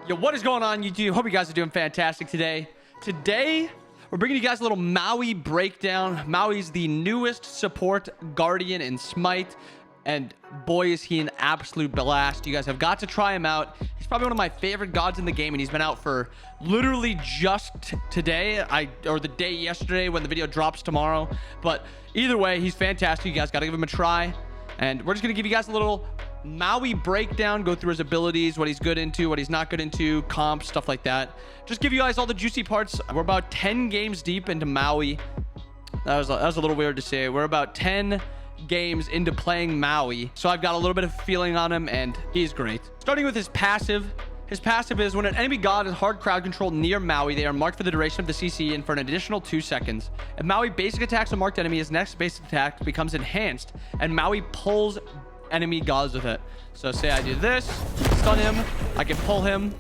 Yo, what is going on, YouTube? Hope you guys are doing fantastic today. Today, we're bringing you guys a little Maui breakdown. Maui's the newest support guardian in Smite, and boy, is he an absolute blast. You guys have got to try him out. He's probably one of my favorite gods in the game, and he's been out for literally just today, or the day yesterday when the video drops tomorrow. But either way, he's fantastic. You guys got to give him a try. And we're just going to give you guys a little Maui breakdown, go through his abilities, what he's good into, what he's not good into, comps, stuff like that. Just give you guys all the juicy parts. We're about 10 games deep into Maui. That was a little weird to say. We're about 10 games into playing Maui. So I've got a little bit of feeling on him, and he's great. Starting with his passive. His passive is when an enemy god is hard crowd controlled near Maui, they are marked for the duration of the CC and for an additional 2 seconds. If Maui basic attacks a marked enemy, his next basic attack becomes enhanced, and Maui pulls enemy gods with it. So say I do this, stun him, I can pull him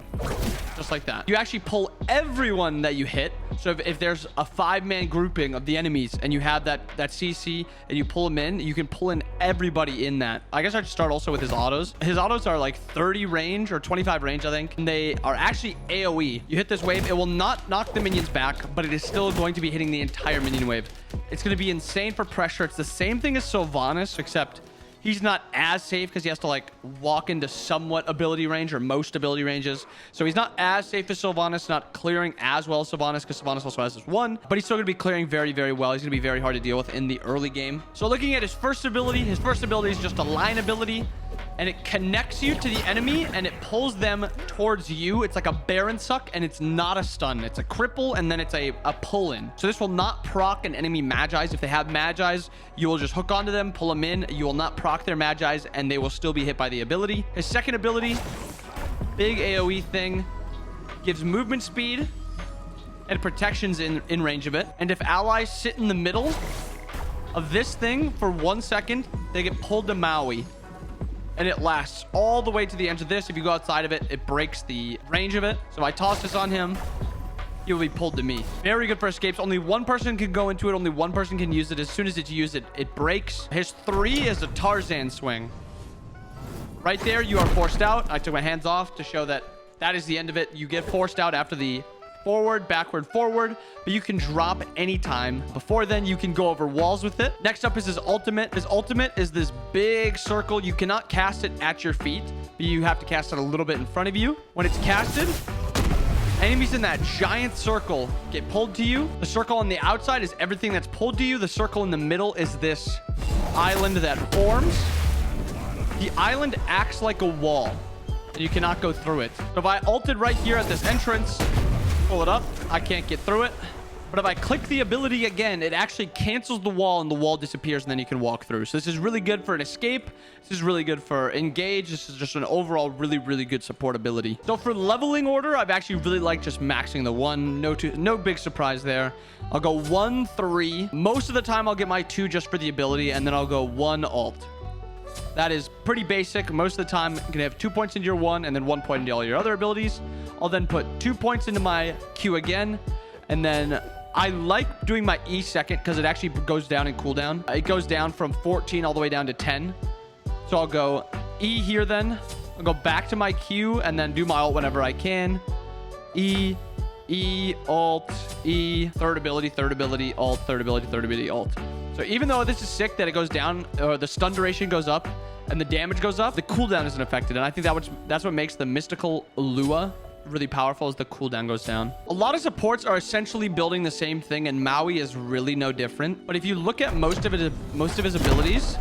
just like that. You actually pull everyone that you hit. So if there's a 5-man grouping of the enemies and you have that CC and you pull them in, you can pull in everybody in that. I guess I should start also with his autos. His autos are like 30 range or 25 range, I think. And they are actually AoE. You hit this wave, it will not knock the minions back, but it is still going to be hitting the entire minion wave. It's going to be insane for pressure. It's the same thing as Sylvanas, except he's not as safe because he has to like walk into somewhat ability range or most ability ranges. So he's not as safe as Sylvanas, not clearing as well as Sylvanas because Sylvanas also has this one, but he's still going to be clearing very, very well. He's going to be very hard to deal with in the early game. So looking at his first ability is just a line ability, and it connects you to the enemy and it pulls them towards you. It's like a Baron suck, and it's not a stun. It's a cripple, and then it's a pull-in. So this will not proc an enemy Magi's. If they have Magi's, you will just hook onto them, pull them in. You will not proc their Magi's, and they will still be hit by the ability. His second ability, big AoE thing, gives movement speed and protections in range of it. And if allies sit in the middle of this thing for 1 second, they get pulled to Maui. And it lasts all the way to the end of this. If you go outside of it, it breaks the range of it. So if I toss this on him, he will be pulled to me. Very good for escapes. Only one person can go into it. Only one person can use it. As soon as it's used, it breaks. His 3 is a Tarzan swing. Right there, you are forced out. I took my hands off to show that that is the end of it. You get forced out after the forward, backward, forward, but you can drop anytime. Before then, you can go over walls with it. Next up is his ultimate. His ultimate is this big circle. You cannot cast it at your feet, but you have to cast it a little bit in front of you. When it's casted, enemies in that giant circle get pulled to you. The circle on the outside is everything that's pulled to you. The circle in the middle is this island that forms. The island acts like a wall, and you cannot go through it. So if I ulted right here at this entrance, pull it up, I can't get through it. But if I click the ability again, it actually cancels the wall and the wall disappears, and then you can walk through. So this is really good for an escape. This is really good for engage. This is just an overall really, really good support ability. So for leveling order, I've actually really liked just maxing the 1. No big surprise there. I'll go 1, 3. Most of the time, I'll get my 2 just for the ability, and then I'll go 1 alt. That is pretty basic. Most of the time, you can have 2 points into your 1 and then 1 point into all your other abilities. I'll then put 2 points into my Q again. And then I like doing my E second because it actually goes down in cooldown. It goes down from 14 all the way down to 10. So I'll go E here then. I'll go back to my Q and then do my ult whenever I can. E, alt, E, third ability, alt, third ability, alt. So even though this is sick that it goes down, or the stun duration goes up and the damage goes up, the cooldown isn't affected. And I think that's what makes the mystical Lua really powerful, as the cooldown goes down. A lot of supports are essentially building the same thing, and Maui is really no different. But if you look at most of his abilities,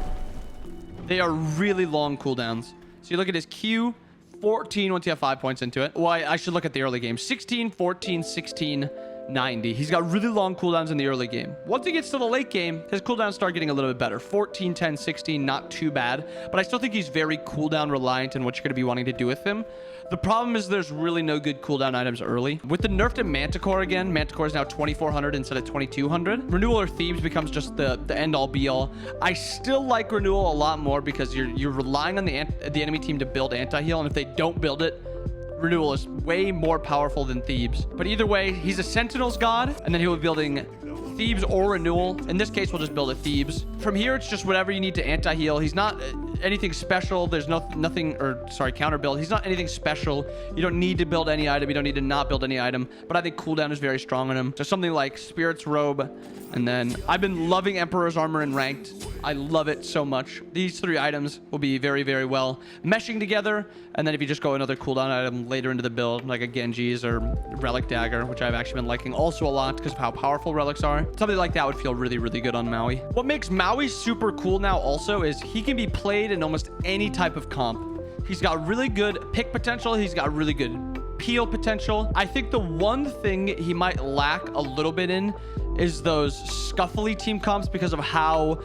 they are really long cooldowns. So you look at his Q, 14 once you have 5 points into it. Well, I should look at the early game. 16, 14, 16, 90. He's got really long cooldowns in the early game. Once he gets to the late game, his cooldowns start getting a little bit better. 14, 10, 16, not too bad. But I still think he's very cooldown reliant in what you're going to be wanting to do with him. The problem is there's really no good cooldown items early. With the nerf to Manticore again, Manticore is now 2400 instead of 2200. Renewal or Thieves becomes just the end-all be-all. I still like Renewal a lot more because you're relying on the enemy team to build anti-heal, and if they don't build it, Renewal is way more powerful than Thieves. But either way, he's a Sentinel's god, and then he'll be building Thieves or Renewal. In this case, we'll just build a Thieves. From here, it's just whatever you need to anti-heal. He's not... anything special. There's nothing, or sorry, counter build. He's not anything special. You don't need to build any item. You don't need to not build any item. But I think cooldown is very strong on him. So something like Spirit's Robe. And then I've been loving Emperor's Armor in ranked. I love it so much. These 3 items will be very, very well meshing together. And then if you just go another cooldown item later into the build, like a Genji's or Relic Dagger, which I've actually been liking also a lot because of how powerful relics are. Something like that would feel really, really good on Maui. What makes Maui super cool now also is he can be played in almost any type of comp. He's got really good pick potential. He's got really good peel potential. I think the one thing he might lack a little bit in is those scuffly team comps because of how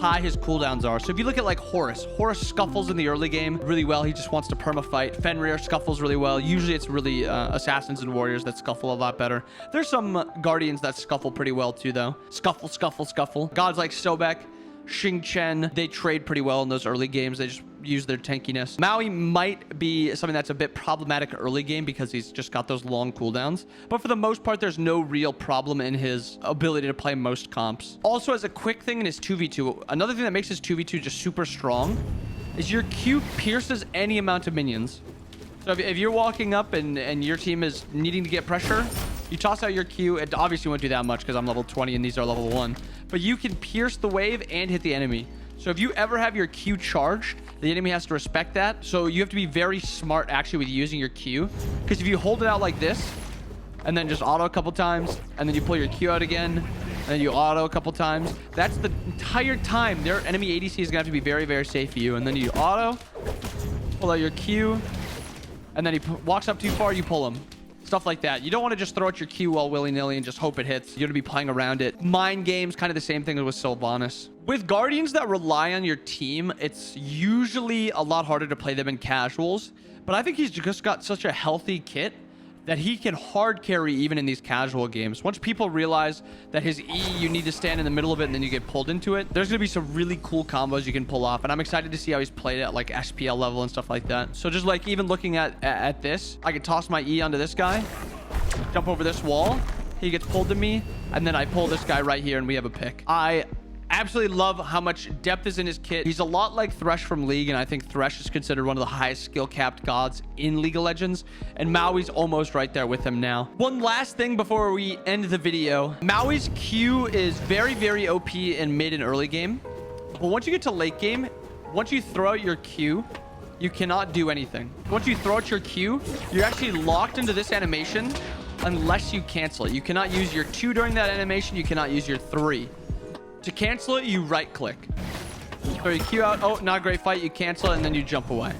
high his cooldowns are. So if you look at like Horus scuffles in the early game really well. He just wants to perma-fight. Fenrir scuffles really well. Usually it's really assassins and warriors that scuffle a lot better. There's some guardians that scuffle pretty well too though. Scuffle. Gods like Sobek, Xing Chen, they trade pretty well in those early games. They just use their tankiness. Maui might be something that's a bit problematic early game because he's just got those long cooldowns. But for the most part, there's no real problem in his ability to play most comps. Also, as a quick thing in his 2v2, another thing that makes his 2v2 just super strong is your Q pierces any amount of minions. So if you're walking up and your team is needing to get pressure, you toss out your Q. It obviously won't do that much because I'm level 20 and these are level 1. But you can pierce the wave and hit the enemy. So if you ever have your Q charged, the enemy has to respect that. So you have to be very smart actually with using your Q. Because if you hold it out like this, and then just auto a couple times, and then you pull your Q out again, and then you auto a couple times, that's the entire time their enemy ADC is going to have to be very, very safe for you. And then you auto, pull out your Q, and then he walks up too far, you pull him. Stuff like that. You don't want to just throw out your Q all willy-nilly and just hope it hits. You're going to be playing around it. Mind games, kind of the same thing with Sylvanas. With Guardians that rely on your team, it's usually a lot harder to play them in casuals. But I think he's just got such a healthy kit that he can hard carry even in these casual games. Once people realize that his E, you need to stand in the middle of it and then you get pulled into it, there's gonna be some really cool combos you can pull off. And I'm excited to see how he's played at like SPL level and stuff like that. So just like even looking at this, I can toss my E onto this guy, jump over this wall, he gets pulled to me, and then I pull this guy right here and we have a pick. I absolutely love how much depth is in his kit. He's a lot like Thresh from League, and I think Thresh is considered one of the highest skill capped gods in League of Legends, and Maui's almost right there with him now. One last thing before we end the video. Maui's Q is very, very OP in mid and early game, but once you get to late game, once you throw out your Q, you cannot do anything. Once you throw out your Q, you're actually locked into this animation unless you cancel it. You cannot use your 2 during that animation. You cannot use your 3. To cancel it, you right click. So you Q out. Oh, not a great fight. You cancel it and then you jump away.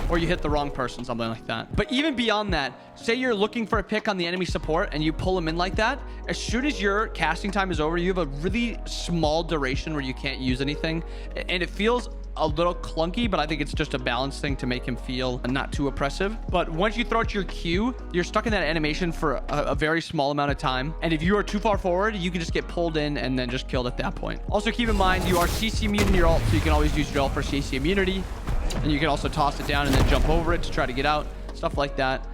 Or you hit the wrong person, something like that. But even beyond that, say you're looking for a pick on the enemy support and you pull him in like that. As soon as your casting time is over, you have a really small duration where you can't use anything. And it feels a little clunky, but I think it's just a balance thing to make him feel not too oppressive. But once you throw out your Q, you're stuck in that animation for a very small amount of time. And if you are too far forward, you can just get pulled in and then just killed at that point. Also keep in mind, you are CC immune in your ult, so you can always use your ult for CC immunity. And you can also toss it down and then jump over it to try to get out. Stuff like that.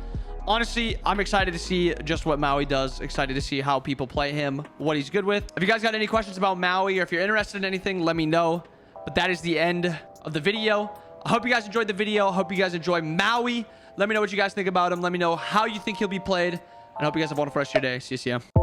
Honestly, I'm excited to see just what Maui does. Excited to see how people play him, what he's good with. If you guys got any questions about Maui or if you're interested in anything, let me know. But that is the end of the video. I hope you guys enjoyed the video. I hope you guys enjoy Maui. Let me know what you guys think about him. Let me know how you think he'll be played. And I hope you guys have a wonderful rest of your day. See you.